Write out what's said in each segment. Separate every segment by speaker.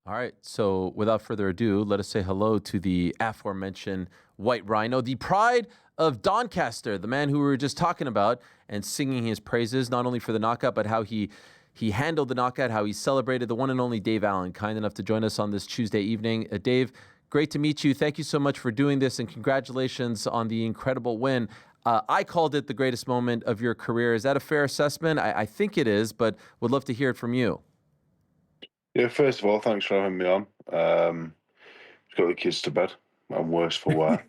Speaker 1: All right. So without further ado, let us say hello to the aforementioned White Rhino, the pride of Doncaster, the man who we were just talking about and singing his praises, not only for the knockout, but how he handled the knockout, how he celebrated, the one and only Dave Allen, kind enough to join us on this Tuesday evening. Dave, great to meet you. Thank you so much for doing this, and congratulations on the incredible win. I called it the greatest moment of your career. Is that a fair assessment? I think it is, but would love to hear it from you.
Speaker 2: Yeah, first of all, thanks for having me on. Got the kids to bed. I'm worse for wear.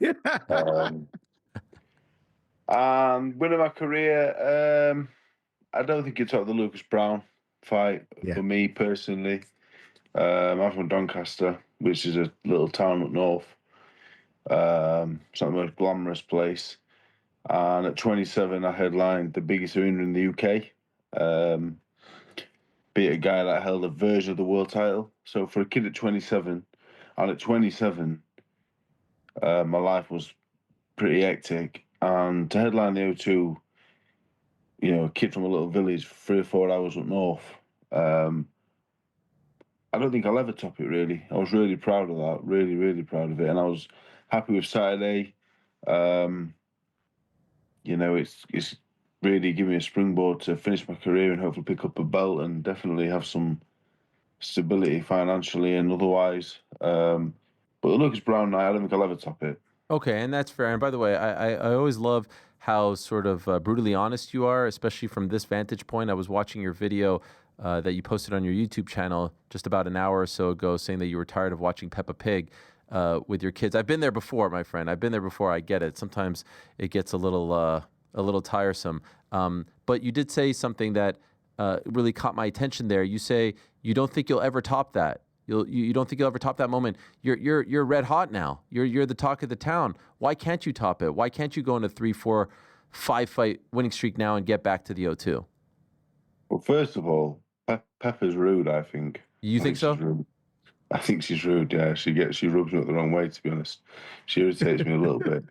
Speaker 2: Um, and winning my career, I don't think it's out the Lucas Brown fight
Speaker 3: Yeah.
Speaker 2: for me personally. I'm from Doncaster, which is a little town up north. It's not the most glamorous place. And at 27, I headlined the biggest arena in the UK. Beat a guy that held a version of the world title. So for a kid at 27, and at 27, my life was pretty hectic. And to headline the O2, a kid from a little village, 3 or 4 hours up north, I don't think I'll ever top it, really. I was really proud of that, really, really proud of it. And I was happy with Saturday. It's really given me a springboard to finish my career and hopefully pick up a belt and definitely have some stability financially and otherwise. But the Lucas Brown night, I don't think I'll ever top it.
Speaker 1: Okay, and that's fair. And by the way, I always love how sort of brutally honest you are, especially from this vantage point. I was watching your video that you posted on your YouTube channel just about an hour or so ago, saying that you were tired of watching Peppa Pig with your kids. I've been there before, my friend. I've been there before. I get it. Sometimes it gets a little tiresome. But you did say something that really caught my attention there. You say you don't think you'll ever top that. You don't think you'll ever top that moment. You're red hot now. You're the talk of the town. Why can't you top it? Why can't you go on a 3, 4, 5 fight winning streak now and get back to the O2?
Speaker 2: Well, first of all, Pepper's rude, I think.
Speaker 1: You
Speaker 2: I
Speaker 1: think
Speaker 2: think she's
Speaker 1: so?
Speaker 2: rude. I think she's rude, yeah. She rubs me up the wrong way, to be honest. She irritates me a little bit.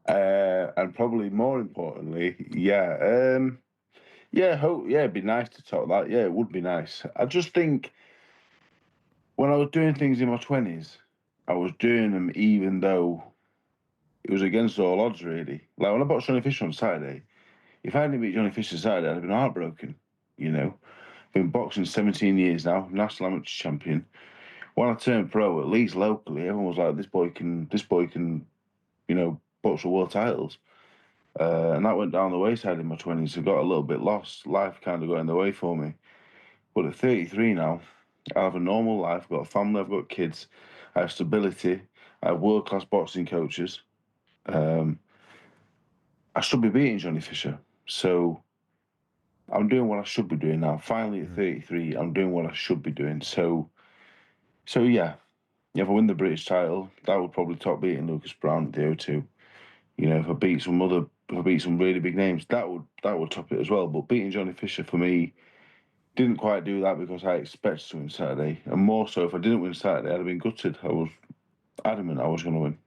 Speaker 2: And probably more importantly, it'd be nice to talk that. Yeah, it would be nice. I just think when I was doing things in my 20s, I was doing them even though it was against all odds, really. Like when I boxed Johnny Fisher on Saturday, if I hadn't beat Johnny Fisher Saturday, I'd have been heartbroken, you know. Been boxing 17 years now, national amateur champion. When I turned pro, at least locally, everyone was like, this boy can, box for world titles. And that went down the wayside in my 20s. I got a little bit lost. Life kind of got in the way for me. But at 33 now, I have a normal life. I've got a family, I've got kids, I have stability, I have world class boxing coaches. Um, I should be beating Johnny Fisher. So I'm doing what I should be doing now. Finally at 33, I'm doing what I should be doing. So yeah, if I win the British title, that would probably top beating Lucas Brown at the O2. If I beat some really big names, that would top it as well. But beating Johnny Fisher for me didn't quite do that because I expected to win Saturday, and more so if I didn't win Saturday, I'd have been gutted. I was adamant I was going to win.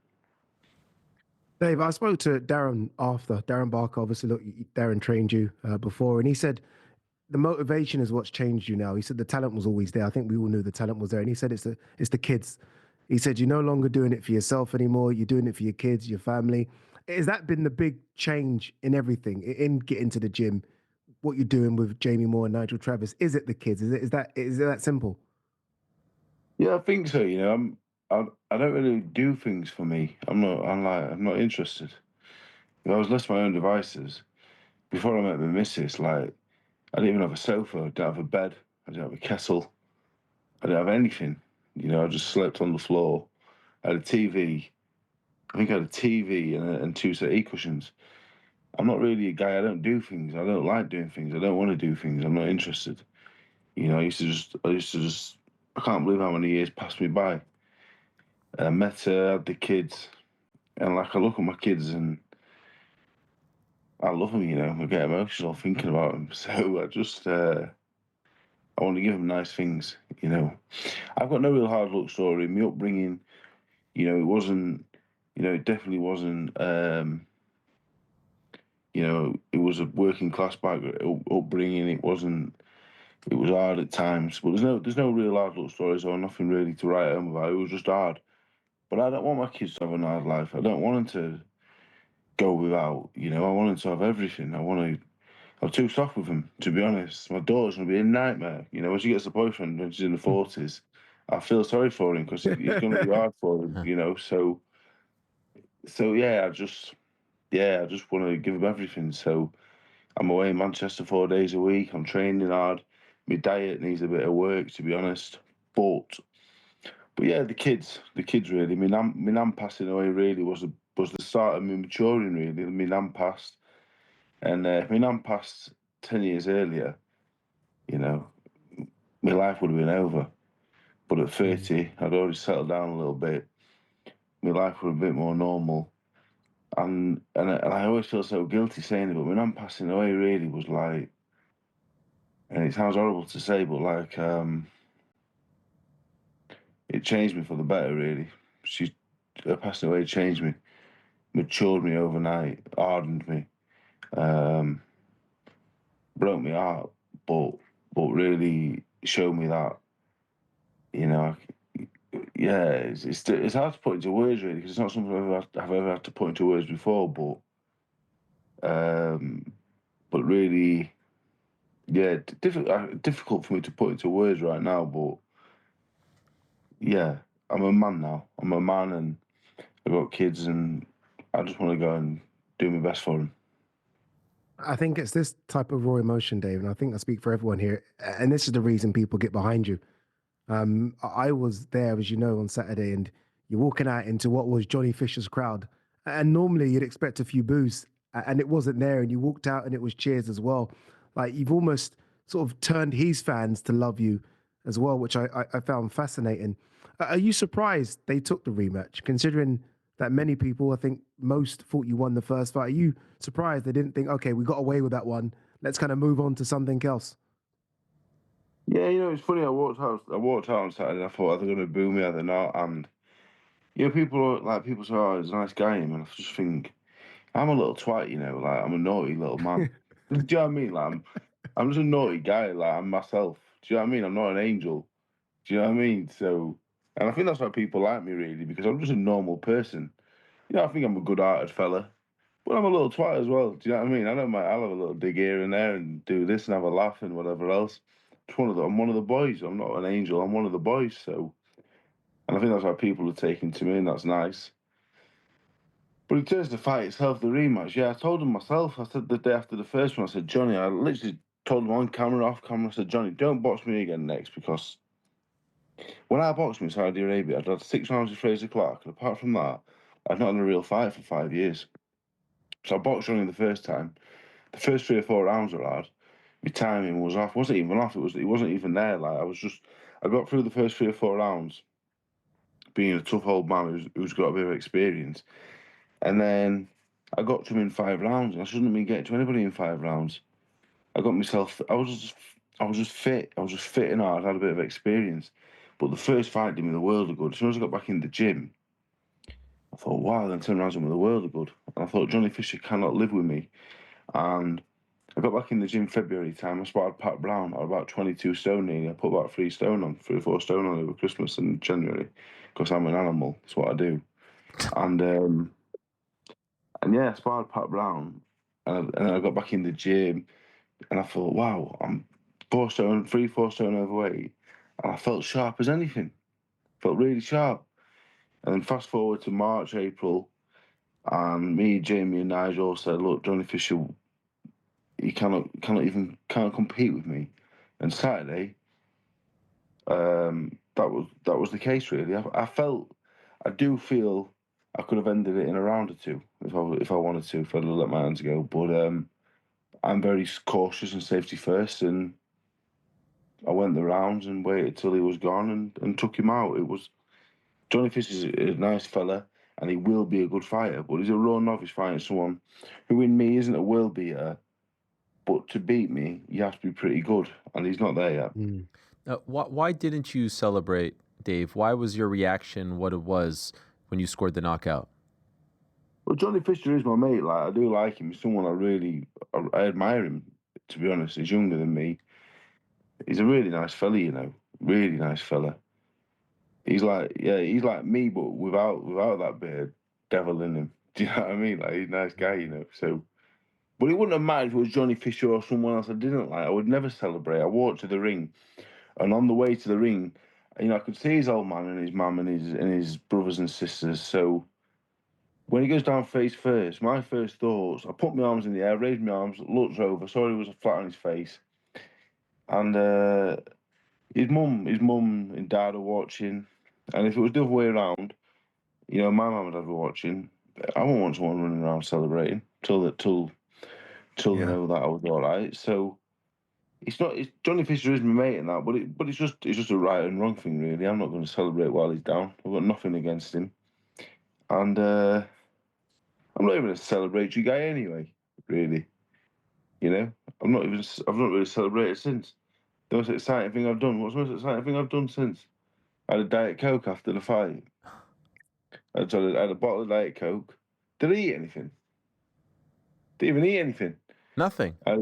Speaker 3: Dave, I spoke to Darren after. Darren Barker, obviously, look, Darren trained you before, and he said the motivation is what's changed you now. He said the talent was always there. I think we all knew the talent was there, and he said it's the kids. He said you're no longer doing it for yourself anymore. You're doing it for your kids, your family. Has that been the big change in everything, in getting to the gym? What you're doing with Jamie Moore and Nigel Travis? Is it the kids? Is it that simple?
Speaker 2: Yeah, I think so. I don't really do things for me. I'm not interested. If I was left to my own devices before I met my missus, like I didn't even have a sofa, I didn't have a bed, I didn't have a kettle, I didn't have anything. I just slept on the floor. I had a TV. I think I had a TV and two settee cushions. I'm not really a guy. I don't do things. I don't like doing things. I don't want to do things. I'm not interested. I used to just. I can't believe how many years passed me by. I met her, had the kids, and like I look at my kids and I love them. I get emotional thinking about them. So I want to give them nice things. I've got no real hard luck story. My upbringing, it wasn't. It definitely wasn't. It was a working class upbringing. It wasn't. It was hard at times, but there's no real hard luck stories or nothing really to write home about. It was just hard. But I don't want my kids to have a hard life. I don't want them to go without. You know, I want them to have everything. I'm too soft with them, to be honest. My daughter's gonna be a nightmare. You know, when she gets a boyfriend when she's in the 40s, I feel sorry for him because it's gonna be hard for him. You know, so yeah, I just want to give him everything. So I'm away in Manchester 4 days a week. I'm training hard. My diet needs a bit of work, to be honest. But yeah, the kids really. My nan passing away really was the start of me maturing. Really, my nan passed, and my nan passed 10 years earlier. You know, my life would have been over. But at 30, I'd already settled down a little bit. My life was a bit more normal. And I always feel so guilty saying it, but my nan passing away really was like, and it sounds horrible to say, but like, it changed me for the better, really. Her passing away changed me, matured me overnight, hardened me, um, broke me heart, but really showed me that, you know, yeah, it's hard to put into words really because it's not something I've ever had to put into words before, but really, yeah, difficult for me to put into words right now, but yeah, I'm a man now. I'm a man, and I've got kids, and I just want to go and do my best for them.
Speaker 3: I think it's this type of raw emotion, Dave, and I think I speak for everyone here. And this is the reason people get behind you. I was there, as you know, on Saturday, and you're walking out into what was Johnny Fisher's crowd. And normally you'd expect a few boos, and it wasn't there. And you walked out, and it was cheers as well. Like you've almost sort of turned his fans to love you as well, which I found fascinating. Are you surprised they took the rematch, considering that many people, I think most, thought you won the first fight? Are you surprised they didn't think, okay, we got away with that one, let's kind of move on to something else?
Speaker 2: Yeah, you know, it's funny. I walked out on Saturday. And I thought, are they going to boo me? Are they not? And you know, people say, "Oh, he's a nice guy," and I just think I'm a little twat. You know, like I'm a naughty little man. Do you know what I mean? Like I'm just a naughty guy. Like I'm myself. Do you know what I mean? I'm not an angel. Do you know what I mean? So, and I think that's why people like me really because I'm just a normal person. You know, I think I'm a good-hearted fella. But I'm a little twat as well. Do you know what I mean? I don't mind. I'll have a little dig here and there and do this and have a laugh and whatever else. I'm one of the boys. I'm not an angel. I'm one of the boys. So, and I think that's how people are taking to me, and that's nice. But in terms of the fight itself, the rematch, yeah, I told him myself. I said the day after the first one, I said, Johnny, I literally told him on camera, off camera, I said, Johnny, don't box me again next because when I boxed in Saudi Arabia, I'd had 6 rounds with Fraser Clark, and apart from that, I'd not had a real fight for 5 years. So I boxed Johnny the first time. The first 3 or 4 rounds were hard. My timing was off. It wasn't even off. It wasn't even there. Like I got through the first 3 or 4 rounds, being a tough old man who's got a bit of experience, and then I got to him in 5 rounds. And I shouldn't have been getting to anybody in 5 rounds. I got myself. I was just fit. I was just fit and hard. I had a bit of experience, but the first fight did me the world of good. As soon as I got back in the gym, I thought, wow. Then 10 rounds did me the world of good. And I thought Johnny Fisher cannot live with me, and I got back in the gym February time. I sparred Pat Brown. I was about 22 stone nearly. I put about 3 or 4 stone on over Christmas and January because I'm an animal. That's what I do. And yeah, I sparred Pat Brown. And I got back in the gym and I thought, wow, I'm 4 stone overweight. And I felt sharp as anything. Felt really sharp. And then fast forward to March, April, and me, Jamie, and Nigel said, look, Johnny Fisher, he cannot compete with me. And Saturday, that was the case really. I do feel I could have ended it in a round or two if I wanted to, if I'd let my hands go. But I'm very cautious and safety first, and I went the rounds and waited till he was gone and took him out. It was Johnny Fisher's a nice fella, and he will be a good fighter, but he's a raw novice fighting someone who in me isn't a world beater. But to beat me, you have to be pretty good, and he's not there yet.
Speaker 1: Why didn't you celebrate, Dave? Why was your reaction what it was when you scored the knockout?
Speaker 2: Well, Johnny Fisher is my mate. Like I do like him. He's someone I admire him. To be honest, he's younger than me. He's a really nice fella, you know. Really nice fella. He's like me, but without that bit of devil in him. Do you know what I mean? Like, he's a nice guy, you know. So, but it wouldn't have mattered if it was Johnny Fisher or someone else I didn't like. I would never celebrate. I walked to the ring, and on the way to the ring, you know, I could see his old man and his mum and his brothers and sisters. So when he goes down face first, my first thoughts, I put my arms in the air, raised my arms, looked over, saw he was flat on his face, and his mum and dad are watching, and if it was the other way around, you know, my mum and dad were watching, I wouldn't want someone running around celebrating till they know that I was all right. So it's not. It's Johnny Fisher is my mate and that, but it's just a right and wrong thing, really. I'm not going to celebrate while he's down. I've got nothing against him, and I'm not even a celebratory guy anyway, really. You know, I've not really celebrated since. The most exciting thing I've done. What's the most exciting thing I've done since? I had a Diet Coke after the fight. I had a bottle of Diet Coke. Did I eat anything? Didn't even eat anything.
Speaker 1: Nothing.
Speaker 2: I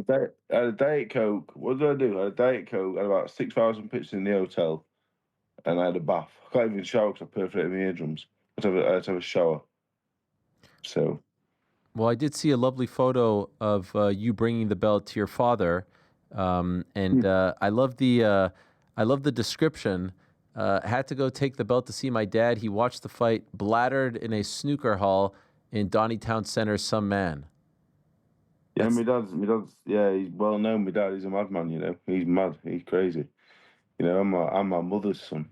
Speaker 2: had a Diet Coke. What did I do? I had a Diet Coke. I had about 6,000 pictures in the hotel, and I had a bath. I can't even shower because I perforated my eardrums. I had to have a shower. So.
Speaker 1: Well, I did see a lovely photo of you bringing the belt to your father, and I love the description. Had to go take the belt to see my dad. He watched the fight, bladdered in a snooker hall in Donnytown Center. Some man.
Speaker 2: Yeah, my dad's, yeah, he's well known. My dad, he's a madman, you know. He's mad. He's crazy. You know, I'm my mother's son.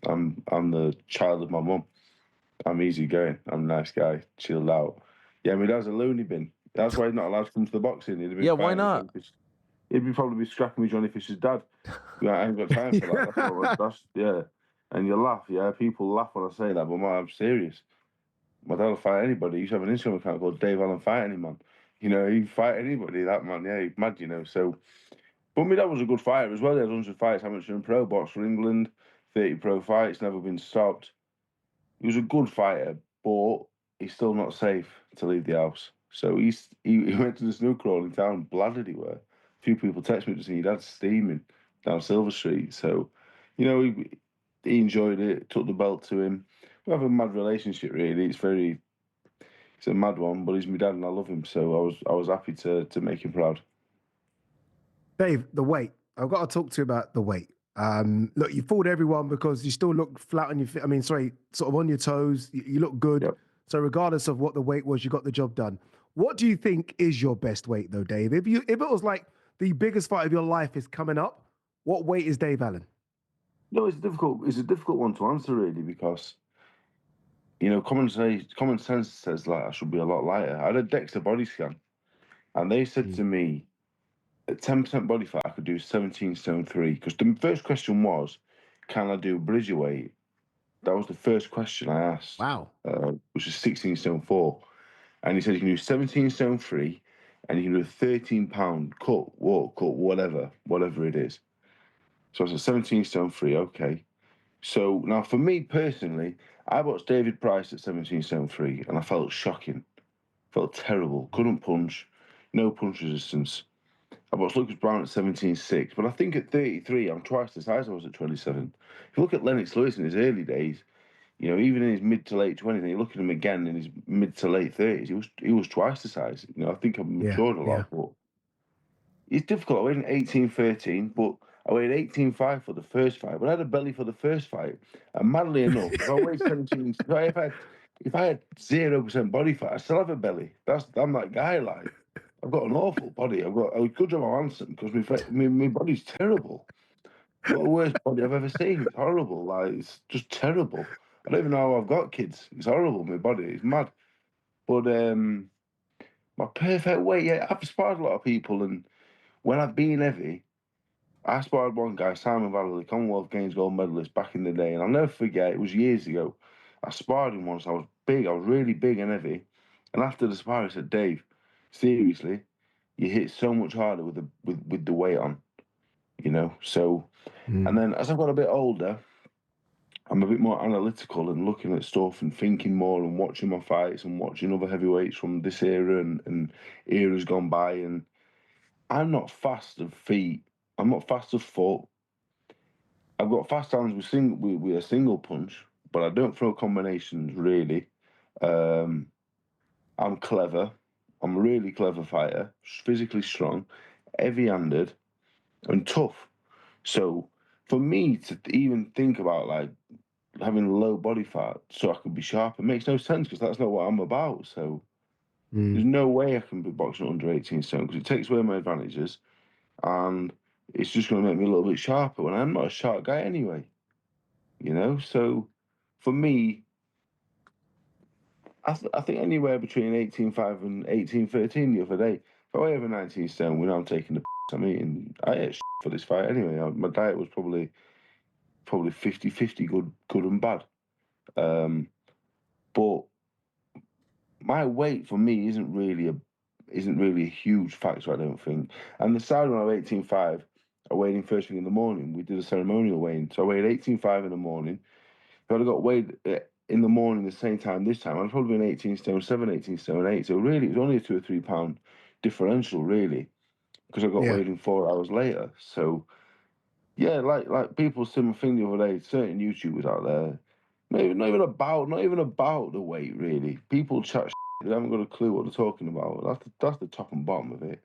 Speaker 2: I'm the child of my mum. I'm easygoing. I'm a nice guy, chilled out. Yeah, my dad's a loony bin. That's why he's not allowed to come to the boxing. He'd have been
Speaker 1: Yeah, why not?
Speaker 2: He'd be probably be scrapping with Johnny Fisher's dad. I ain't got time for that. That's yeah. And you laugh, yeah. People laugh when I say that, but I'm serious. My dad will fight anybody. He used to have an Instagram account called Dave Allen Fight Any Man. You know, he'd fight anybody, that man. Yeah, he's mad, you know. So, but my dad was a good fighter as well. He had 100 fights, amateur and pro, box for England, 30 pro fights, never been stopped. He was a good fighter, but he's still not safe to leave the house. So he went to the snooker hall in town, bladdered he were. A few people texted me to say your dad's steaming down Silver Street. So, you know, he enjoyed it, took the belt to him. We have a mad relationship, really. It's a mad one, but he's my dad and I love him. So I was happy to make him proud.
Speaker 3: Dave, the weight. I've got to talk to you about the weight. Look, you fooled everyone because you still look flat on your feet. I mean, sorry, sort of on your toes. You look good.
Speaker 2: Yep.
Speaker 3: So regardless of what the weight was, you got the job done. What do you think is your best weight, though, Dave? If it was like the biggest fight of your life is coming up, what weight is Dave Allen?
Speaker 2: No, it's a difficult one to answer, really, because, you know, common sense says like I should be a lot lighter. I had a DEXA body scan, and they said to me, at 10% body fat, I could do 17 stone 3. Because the first question was, can I do bridger weight? That was the first question I asked.
Speaker 3: Wow.
Speaker 2: Which is 16 stone 4. And he said you can do 17 stone 3, and you can do a 13-pound cut, walk, cut, whatever it is. So I said 17 stone 3, okay. So now for me personally, I watched David Price at 17 stone 3, and I felt shocking. Felt terrible. Couldn't punch. No punch resistance. I watched Lucas Brown at 17.6, but I think at 33, I'm twice the size I was at 27. If you look at Lennox Lewis in his early days, you know, even in his mid to late 20s, and you look at him again in his mid to late 30s, he was twice the size. You know, I think I've matured a lot, but it's difficult. I weighed an 18.13, but I weighed 18.5 for the first fight, but I had a belly for the first fight. And madly enough, if I weighed 17, if I had 0% body fat, I still have a belly. I'm that guy, like. I've got an awful body. I've got a good job I'm handsome because my body's terrible. I've got the worst body I've ever seen. It's horrible. Like, it's just terrible. I don't even know how I've got kids. It's horrible, my body. It's mad. But my perfect weight, yeah, I've sparred a lot of people, and when I've been heavy, I sparred one guy, Simon Valley, Commonwealth Games gold medalist back in the day, and I'll never forget, it was years ago. I sparred him once. I was really big and heavy. And after the spar, I said, Dave, seriously, you hit so much harder with the weight on, you know. So, and then as I got a bit older, I'm a bit more analytical and looking at stuff and thinking more and watching my fights and watching other heavyweights from this era and eras gone by. And I'm not fast of feet. I'm not fast of foot. I've got fast hands with a single punch, but I don't throw combinations really. I'm clever. I'm a really clever fighter, physically strong, heavy-handed, and tough. So for me to even think about like having low body fat so I can be sharp, it makes no sense because that's not what I'm about. So there's no way I can be boxing under 18 stone because it takes away my advantages and it's just going to make me a little bit sharper when I'm not a sharp guy anyway. You know, so for me, I think anywhere between 18.5 and 18.13 the other day. If I weigh over 19 stone, when I'm taking the I'm eating, I ate for this fight anyway. My diet was probably 50-50 good and bad. But my weight for me isn't really a huge factor, I don't think. And the side when I was 18.5, I weighed in first thing in the morning. We did a ceremonial weighing. So I weighed 18.5 in the morning. If I'd have got weighed in the morning the same time this time, I'd probably been 18 stone 7, 18 stone 8. So really, it was only a 2 or 3 pound differential, really, because I got
Speaker 3: Yeah.
Speaker 2: weighed in 4 hours later. So, yeah, like people said my thing the other day, certain YouTubers out there, not even about the weight, really. People chat they haven't got a clue what they're talking about. That's the top and bottom of it.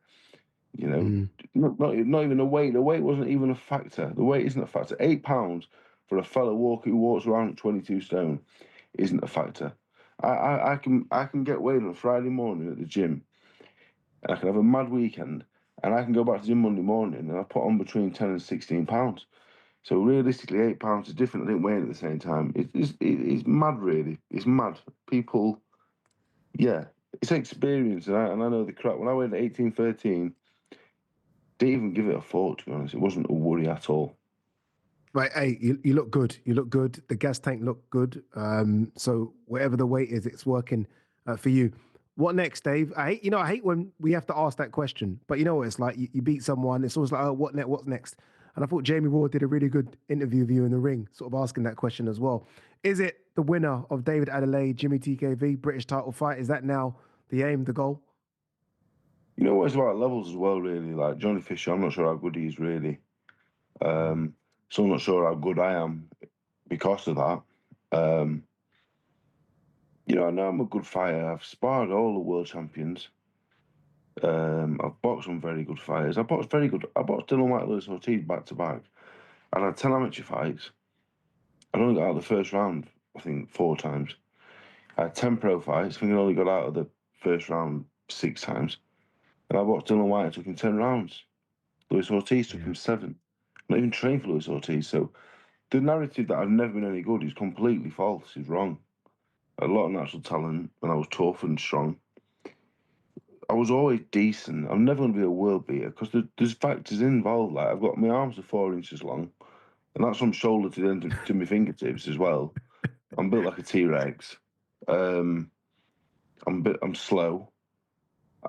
Speaker 2: You know, not even the weight. The weight wasn't even a factor. The weight isn't a factor. £8 for a fella who walks around at 22 stone isn't a factor. I can get weighed on a Friday morning at the gym, and I can have a mad weekend, and I can go back to the gym Monday morning, and I put on between 10 and 16 pounds. So realistically, £8 is different. I didn't weigh it at the same time. It's mad, really. It's mad. People, yeah, it's experience, and I know the crap. When I weighed at 18.13. Didn't even give it a thought, to be honest. It wasn't a worry at all.
Speaker 3: Right, hey, you look good. You look good. The gas tank looked good. So whatever the weight is, it's working for you. What next, Dave? I hate when we have to ask that question. But you know what it's like? You beat someone. It's always like, oh, what next? What's next? And I thought Jamie Ward did a really good interview with you in the ring, sort of asking that question as well. Is it the winner of David Adelaide, Jimmy TKV, British title fight? Is that now the aim, the goal?
Speaker 2: You know what, it's about levels as well, really. Like Johnny Fisher, I'm not sure how good he is, really. So I'm not sure how good I am because of that. I know I'm a good fighter. I've sparred all the world champions. I've boxed some very good fighters. I boxed Dylan White, Lewis Ortiz back to back. I had 10 amateur fights. I only got out of the first round, I think, 4 times. I had 10 pro fights. I think I only got out of the first round 6 times. And I boxed Dylan White, it took him 10 rounds. Lewis Ortiz took him 7. I'm not even trained for Lewis Ortiz. So the narrative that I've never been any good is completely false. It's wrong. A lot of natural talent, and I was tough and strong. I was always decent. I'm never going to be a world beater because there's factors involved. Like I've got my arms are 4 inches long, and that's from shoulder to the end to my fingertips as well. I'm built like a T-Rex. I'm slow,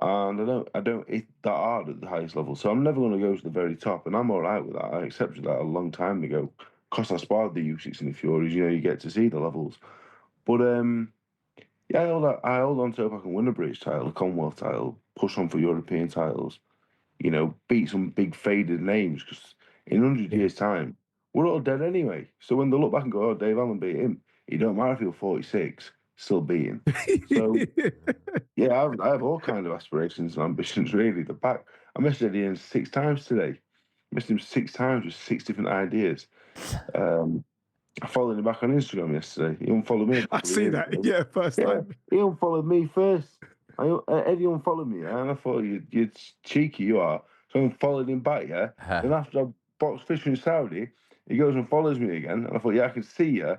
Speaker 2: and I don't hit that hard at the highest level. So I'm never going to go to the very top, and I'm all right with that. I accepted that a long time ago because I sparred the U6 and the Furies. You get to see the levels, but yeah, I hold on to hope I can win a British title, a Commonwealth title, push on for European titles. Beat some big faded names because in 100 years' time, we're all dead anyway. So when they look back and go, oh, Dave Allen beat him, it don't matter if you're 46, still beating. So, yeah, I have all kinds of aspirations and ambitions, really. I messaged Eddie in 6 times today. I messaged him 6 times with 6 different ideas. I followed him back on Instagram yesterday. He unfollowed me a couple
Speaker 3: I
Speaker 2: of
Speaker 3: see
Speaker 2: years
Speaker 3: that.
Speaker 2: ago.
Speaker 3: Yeah, first time.
Speaker 2: He unfollowed me first. Eddie unfollowed me, and I thought, you're cheeky, you are. So I unfollowed him back, yeah? Then after I boxed Fisher in Saudi, he goes and follows me again. And I thought, yeah, I can see you,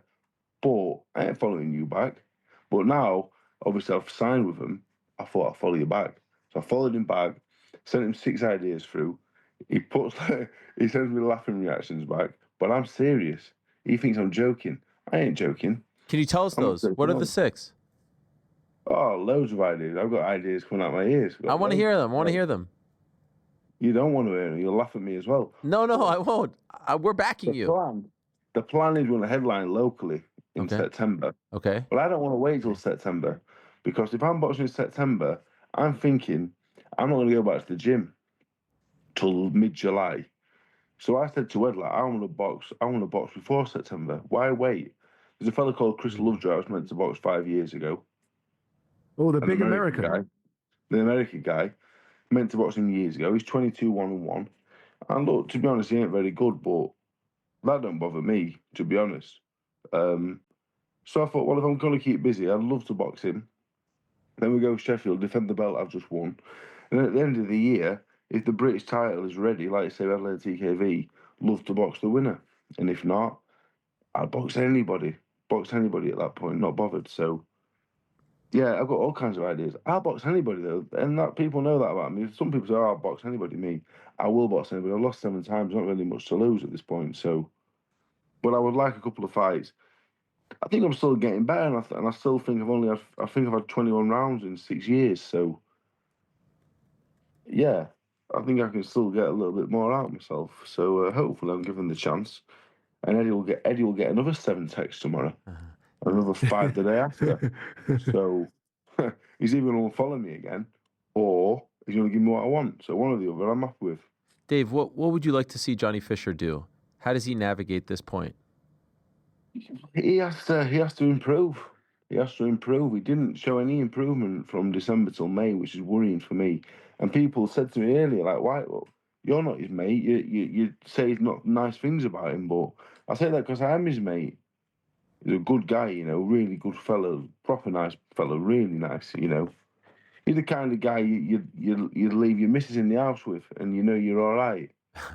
Speaker 2: but I ain't following you back. But now, obviously, I've signed with him. I thought I'd follow you back. So I followed him back, sent him 6 ideas through. He sends me laughing reactions back, but I'm serious. He thinks I'm joking. I ain't joking.
Speaker 1: Can you tell us
Speaker 2: I'm not
Speaker 1: those?
Speaker 2: joking,
Speaker 1: What are
Speaker 2: no.
Speaker 1: the 6?
Speaker 2: Oh, loads of ideas. I've got ideas coming out my ears.
Speaker 1: I want to hear them. I want to hear them.
Speaker 2: You don't want to hear them. You'll laugh at me as well.
Speaker 1: No, I won't. We're backing you.
Speaker 2: The plan is to headline locally in
Speaker 1: Okay.
Speaker 2: September.
Speaker 1: Okay.
Speaker 2: But I don't want to wait till September because if I'm boxing in September, I'm thinking I'm not going to go back to the gym till mid-July. So I said to Ed, like, I want to box before September. Why wait? There's a fella called Chris Lovejoy I was meant to box 5 years ago.
Speaker 3: Oh, the
Speaker 2: An
Speaker 3: big
Speaker 2: American
Speaker 3: American.
Speaker 2: guy. The American guy, meant to box him years ago. He's 22-1-1. And look, to be honest, he ain't very good, but that don't bother me, to be honest. So I thought, well, if I'm going to keep busy, I'd love to box him. Then we go Sheffield, defend the belt I've just won. And at the end of the year, if the British title is ready, like say Adelaide TKV, love to box the winner. And if not, I'd box anybody. Box anybody at that point, not bothered. So yeah, I've got all kinds of ideas. I'll box anybody though, and that people know that about me. Some people say, "Oh, I'll box anybody." Me, I will box anybody. I've lost 7 times. Not really much to lose at this point. So, but I would like a couple of fights. I think I'm still getting better, and I still think I think I've had 21 rounds in 6 years. So, yeah, I think I can still get a little bit more out of myself. So hopefully, I'm given the chance, and Eddie will get another 7 texts tomorrow, another 5 the day after. So he's either going to unfollow me again, or he's going to give me what I want. So one or the other, I'm happy with.
Speaker 1: Dave, what would you like to see Johnny Fisher do? How does he navigate this point?
Speaker 2: He has to improve. He has to improve. He didn't show any improvement from December till May, which is worrying for me. And people said to me earlier, like, "Why? Well, you're not his mate. You say not nice things about him." But I say that because I am his mate. He's a good guy, really good fellow, proper nice fellow, really nice, He's the kind of guy you'd leave your missus in the house with, and you're all right.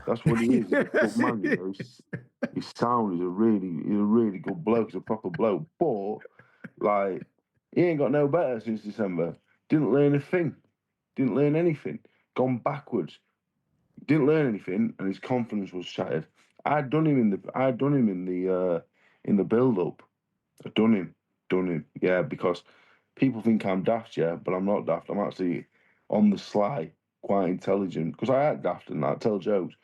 Speaker 2: That's what he is. He's a good man, He's sound. He's a really good bloke. He's a proper bloke. But like, he ain't got no better since December. Didn't learn a thing. Didn't learn anything. Gone backwards. Didn't learn anything, and his confidence was shattered. I'd done him in the build up. I've done him. Yeah, because people think I'm daft, yeah, but I'm not daft. I'm actually on the sly, quite intelligent. Because I act daft and I tell jokes.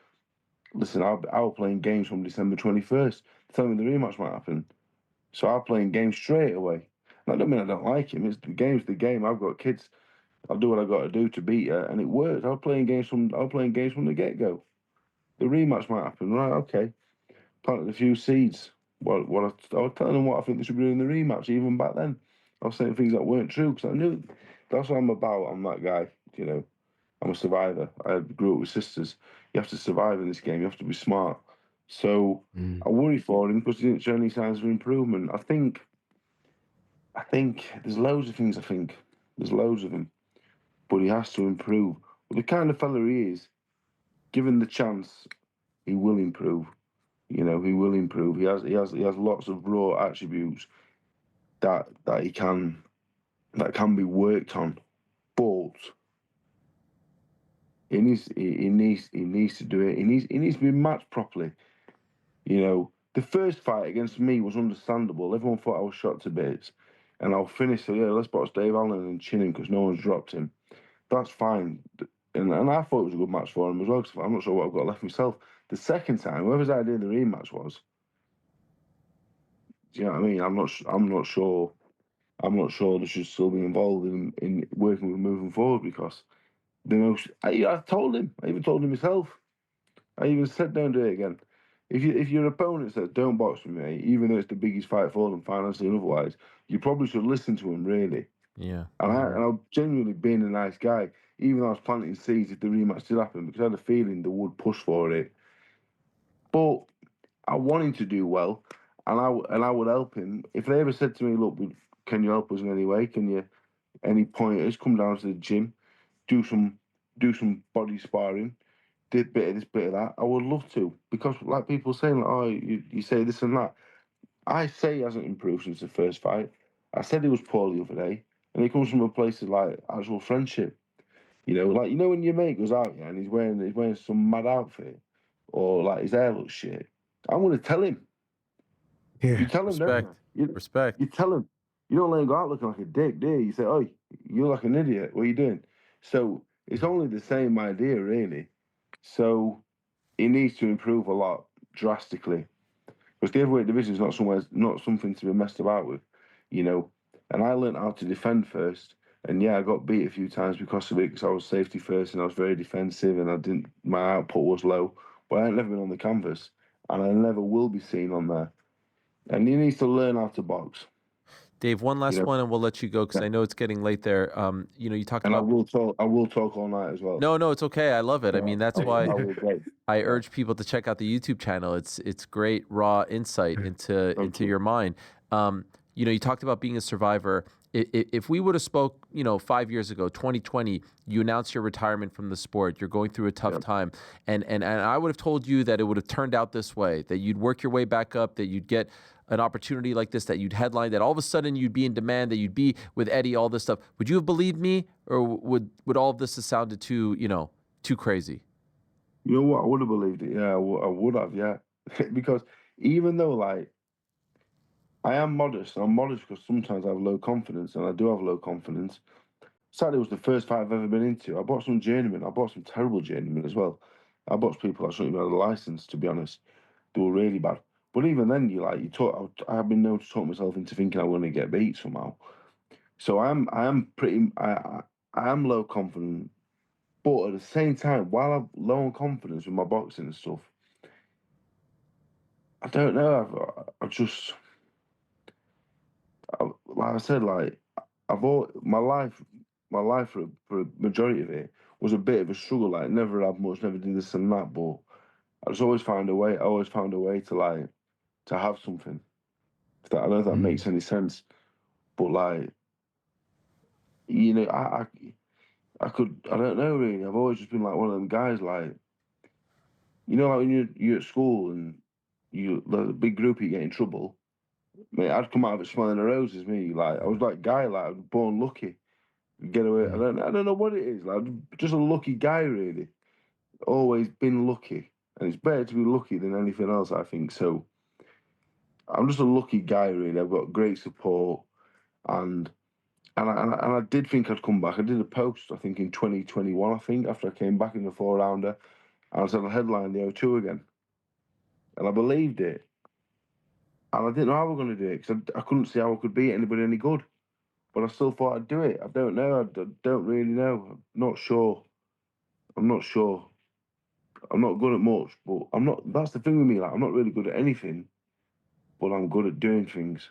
Speaker 2: Listen, I was playing games from December 21st. Tell me the rematch might happen. So I'm playing games straight away. And that don't mean I don't like him. It's the game's the game. I've got kids. I'll do what I got to do to beat her, and it worked. I was playing games from the get go. The rematch might happen, right? Okay. Planted a few seeds. I was telling them what I think they should be doing in the rematch. Even back then, I was saying things that weren't true because I knew that's what I'm about. I'm that guy. I'm a survivor. I grew up with sisters. You have to survive in this game. You have to be smart. So I worry for him because he didn't show any signs of improvement. I think there's loads of things. There's loads of them, but he has to improve. But the kind of fella he is, given the chance, he will improve. He will improve. He has lots of raw attributes that can be worked on, but he needs to do it. He needs to be matched properly. The first fight against me was understandable. Everyone thought I was shot to bits, and I'll finish. So yeah, let's box Dave Allen and chin him because no one's dropped him. That's fine. And I thought it was a good match for him as well. Cause I'm not sure what I've got left myself. The second time, whoever's idea the rematch was, do you know what I mean? I'm not sure. I'm not sure they should still be involved in working with moving forward because I told him. I even told him myself. I even said, don't do it again. If your opponent says don't box with me, even though it's the biggest fight for them financially and otherwise, you probably should listen to him really.
Speaker 1: Yeah.
Speaker 2: And I'm genuinely being a nice guy, even though I was planting seeds if the rematch did happen because I had a feeling they would push for it. But I want him to do well, and I would help him if they ever said to me, look, can you help us in any way? Can you any pointers? Come down to the gym, do some body sparring, did bit of this, bit of that. I would love to because like people saying, like, oh, you say this and that. I say he hasn't improved since the first fight. I said he was poor the other day, and he comes from a place of like actual friendship. Like when your mate goes out, yeah, and he's wearing some mad outfit, or like his hair looks shit. I'm gonna tell him.
Speaker 3: Yeah.
Speaker 2: You tell him,
Speaker 1: Respect.
Speaker 2: don't you?
Speaker 1: Respect.
Speaker 2: You tell him. You don't let him go out looking like a dick, do you? You say, oh, you're like an idiot. What are you doing? So it's only the same idea, really. So he needs to improve a lot drastically because the heavyweight division is not something to be messed about with, And I learned how to defend first, and yeah, I got beat a few times because of it because I was safety first and I was very defensive and my output was low. but I ain't never been on the canvas, and I never will be seen on there. And he needs to learn how to box.
Speaker 1: Dave, one last
Speaker 2: You know?
Speaker 1: one, and we'll let you go because
Speaker 2: Yeah.
Speaker 1: I know it's getting late there. You talked
Speaker 2: And
Speaker 1: about.
Speaker 2: I will talk all night as well.
Speaker 1: No, it's okay. I love it. I
Speaker 2: Yeah,
Speaker 1: mean, that's
Speaker 2: I
Speaker 1: why
Speaker 2: will go.
Speaker 1: I
Speaker 2: Yeah.
Speaker 1: urge people to check out the YouTube channel. It's great raw insight into
Speaker 2: you.
Speaker 1: your mind. You talked about being a survivor. If we would have spoke, 5 years ago, 2020, you announced your retirement from the sport. You're going through a tough time, and I would have told you that it would have turned out this way. That you'd work your way back up. That you'd get an opportunity like this. That you'd headline. That all of a sudden you'd be in demand. That you'd be with Eddie. All this stuff. Would you have believed me, or would all of this have sounded too crazy?
Speaker 2: You know what? I would have believed it. Yeah, I would have. Yeah, because even though like I am modest, I'm modest because sometimes I have low confidence, and I do have low confidence. Sadly, it was the first fight I've ever been into. I bought some journeymen. I bought some terrible journeymen as well. I bought people that shouldn't even have a license. To be honest, they were really bad. But even then, I've been known to talk myself into thinking I'm going to get beat somehow. So I am low confident. But at the same time, while I'm low on confidence with my boxing and stuff, I don't know. Like I said, like my life for a majority of it was a bit of a struggle. Like never had much, never did this and that. But I just always found a way. I always found a way to have something. I don't know if that makes any sense. But like, I don't know really. I've always just been like one of them guys. Like, like when you're at school and like a big group, you get in trouble. Mate, I'd come out of it smelling the roses. Me, like I was like guy, like I was born lucky. Get away. I don't know what it is. Like just a lucky guy, really. Always been lucky, and it's better to be lucky than anything else. I think so. I'm just a lucky guy, really. I've got great support, and I did think I'd come back. I did a post, I think in 2021. I think after I came back in the 4-rounder, and I said I'd headline the O2 again, and I believed it. And I didn't know how we were going to do it because I couldn't see how I could beat anybody any good. But I still thought I'd do it. I don't know. I don't really know. I'm not sure. I'm not sure. I'm not good at much, but I'm not. That's the thing with me. Like I'm not really good at anything, but I'm good at doing things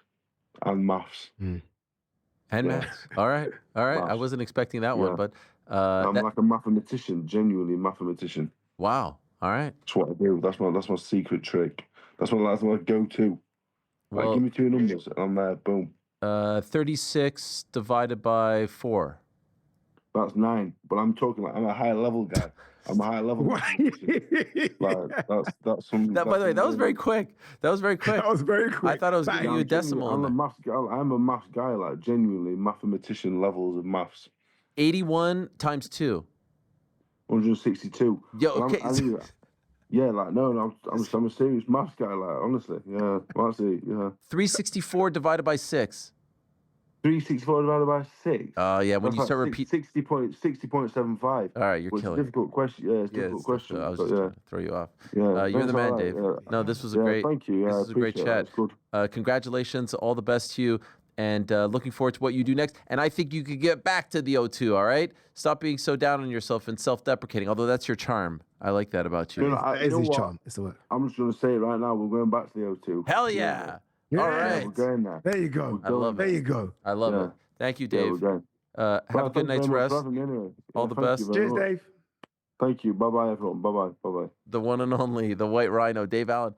Speaker 2: and maths.
Speaker 1: And
Speaker 2: Yeah.
Speaker 1: maths. All right. I
Speaker 2: Maths.
Speaker 1: wasn't expecting that one, but
Speaker 2: I'm like a mathematician, genuinely mathematician.
Speaker 1: Wow. All right.
Speaker 2: That's what I do. That's my secret trick. That's my go-to. Like,
Speaker 1: Well,
Speaker 2: give me two numbers, and I'm there. Boom.
Speaker 1: 36 divided by 4.
Speaker 2: That's 9. But I'm talking like I'm a high level guy. I'm a high level. Like that's some.
Speaker 1: By the way, that was very quick. That was very quick.
Speaker 3: That was very quick.
Speaker 1: I thought I was giving you a decimal.
Speaker 2: I'm a maths guy. Like genuinely mathematician levels of maths.
Speaker 1: 81 times 2.
Speaker 2: 162.
Speaker 1: Yo, okay.
Speaker 2: Yeah, like no, I'm a serious maths guy. Like honestly, yeah, that's it. Yeah.
Speaker 1: 364 divided by 6.
Speaker 2: 364 divided by 6.
Speaker 1: Oh yeah, when
Speaker 2: that's
Speaker 1: you
Speaker 2: like
Speaker 1: start repeating.
Speaker 2: 60.75.
Speaker 1: All right, you're
Speaker 2: It's
Speaker 1: killing.
Speaker 2: a difficult question. Yeah, it's a difficult question.
Speaker 1: I was just trying to throw you off.
Speaker 2: Yeah,
Speaker 1: you're the man,
Speaker 2: right.
Speaker 1: Dave.
Speaker 2: Yeah.
Speaker 1: No, this was a great.
Speaker 2: Thank you. Yeah,
Speaker 1: this was a great chat.
Speaker 2: That. Good.
Speaker 1: Congratulations, all the best to you, and looking forward to what you do next. And I think you could get back to the O2. All right, stop being so down on yourself and self-deprecating. Although that's your charm. I like that about you.
Speaker 3: That is his charm. It's the word.
Speaker 2: I'm just going to say it right now. We're going back to the O2.
Speaker 1: Hell yeah!
Speaker 3: Yeah.
Speaker 1: All
Speaker 2: Yeah,
Speaker 1: right.
Speaker 2: we're going there.
Speaker 3: There you go.
Speaker 1: I love
Speaker 3: There
Speaker 1: it.
Speaker 3: you go.
Speaker 1: I love it. Thank you, Dave.
Speaker 2: Yeah, we're going.
Speaker 1: Have a good night's rest.
Speaker 2: Anyway.
Speaker 1: All the best.
Speaker 3: Cheers, Dave.
Speaker 2: Thank you. Bye-bye, everyone. Bye-bye. Bye-bye.
Speaker 1: The one and only, the White Rhino, Dave Allen.